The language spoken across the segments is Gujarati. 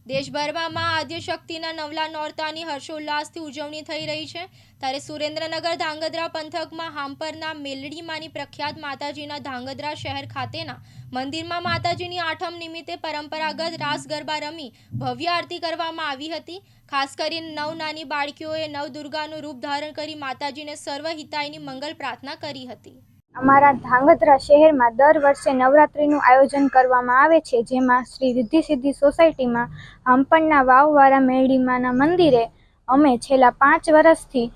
દેશભરમાં માં આદ્યશક્તિના નવલા નોરતાની હર્ષોલ્લાસથી ઉજવણી થઈ રહી છે ત્યારે સુરેન્દ્રનગર ધાંગધ્રા પંથકમાં હાંપરના મેલડીમાંની પ્રખ્યાત માતાજીના ધાંગધ્રા શહેર ખાતેના મંદિરમાં માતાજીની આઠમ નિમિત્તે પરંપરાગત રાસ ગરબા રમી ભવ્ય આરતી કરવામાં આવી હતી। ખાસ કરીને 9 નાની બાળકીઓએ નવદુર્ગાનું રૂપ ધારણ કરી માતાજીને સર્વહિતાયની મંગલ પ્રાર્થના કરી હતી। અમારા ધાંગધ્રા શહેરમાં દર વર્ષે નવરાત્રિનું આયોજન કરવામાં આવે છે, જેમાં શ્રી રિદ્ધિ સિદ્ધિ સોસાયટીમાં હાંપણના વાવવાળા મેરડીમાના મંદિરે અમે છેલ્લા 5 વર્ષથી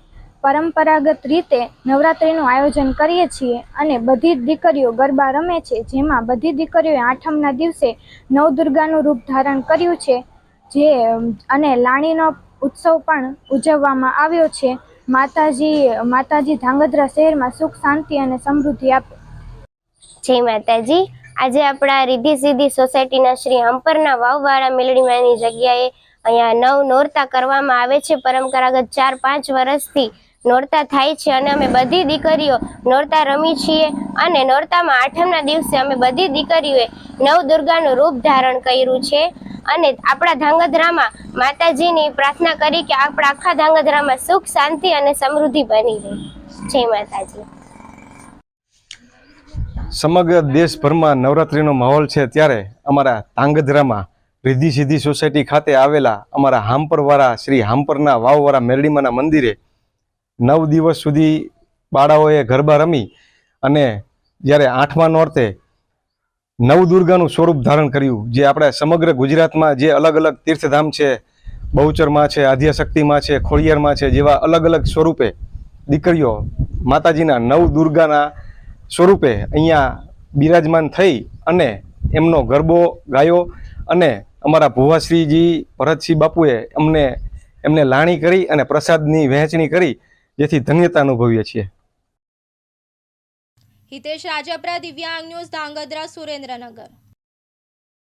પરંપરાગત રીતે નવરાત્રિનું આયોજન કરીએ છીએ અને બધી જ દીકરીઓ ગરબા રમે છે, જેમાં બધી દીકરીઓએ આઠમના દિવસે નવદુર્ગાનું રૂપ ધારણ કર્યું છે અને લાણીનો ઉત્સવ પણ ઉજવવામાં આવ્યો છે। માતાજી ધાંગધ્રા શહેરમાં સુખ શાંતિ અને સમૃદ્ધિ આપે। જય માતાજી। આજે આપણા રિદ્ધિ સિદ્ધિ સોસાયટીના શ્રી હાંપરના વાવવાળા મેલડીમાંની જગ્યાએ અહીંયા નવ નોરતા કરવામાં આવે છે। પરંપરાગત 4-5 વર્ષથી નોરતા થાય છે અને અમે બધી દીકરીઓ નોરતા રમી છીએ અને નોરતામાં આઠમના દિવસે અમે બધી દીકરીઓએ નવદુર્ગાનું રૂપ ધારણ કર્યું છે અને આપણા ધાંગધ્રામાં માતાજીની પ્રાર્થના કરી કે આપણા આખા ધાંગધ્રામાં સુખ શાંતિ અને સમૃદ્ધિ બની રહે। જય માતાજી। સમગ્ર દેશભરમાં નવરાત્રિનો માહોલ છે ત્યારે અમારા ધાંગધ્રામાં રિદ્ધિ સિદ્ધિ સોસાયટી ખાતે આવેલા અમારા હાંપરવાળા શ્રી હાંપરના વાવવાળા મેરડીમાના મંદિરે 9 દિવસ સુધી બાળાઓએ ગરબા રમી અને જ્યારે 8મા નોરતે નવદુર્ગાનું સ્વરૂપ ધારણ કર્યું, જે આપણે સમગ્ર ગુજરાતમાં જે અલગ અલગ તીર્થધામ છે, બહુચરમાં છે, આદ્યશક્તિમાં છે, ખોડિયારમાં છે, જેવા અલગ અલગ સ્વરૂપે દીકરીઓ માતાજીના નવદુર્ગાના સ્વરૂપે અહીંયા બિરાજમાન થઈ અને એમનો ગરબો ગાયો અને અમારા ભુવાશ્રીજી ભરતસિંહ બાપુએ એમને લાણી કરી અને પ્રસાદની વહેંચણી કરી, જેથી ધન્યતા અનુભવીએ છીએ। હિતેશ રાજપરા, દિવ્યાંગ ન્યૂઝ, ધાંગધ્રા, સુરેન્દ્રનગર।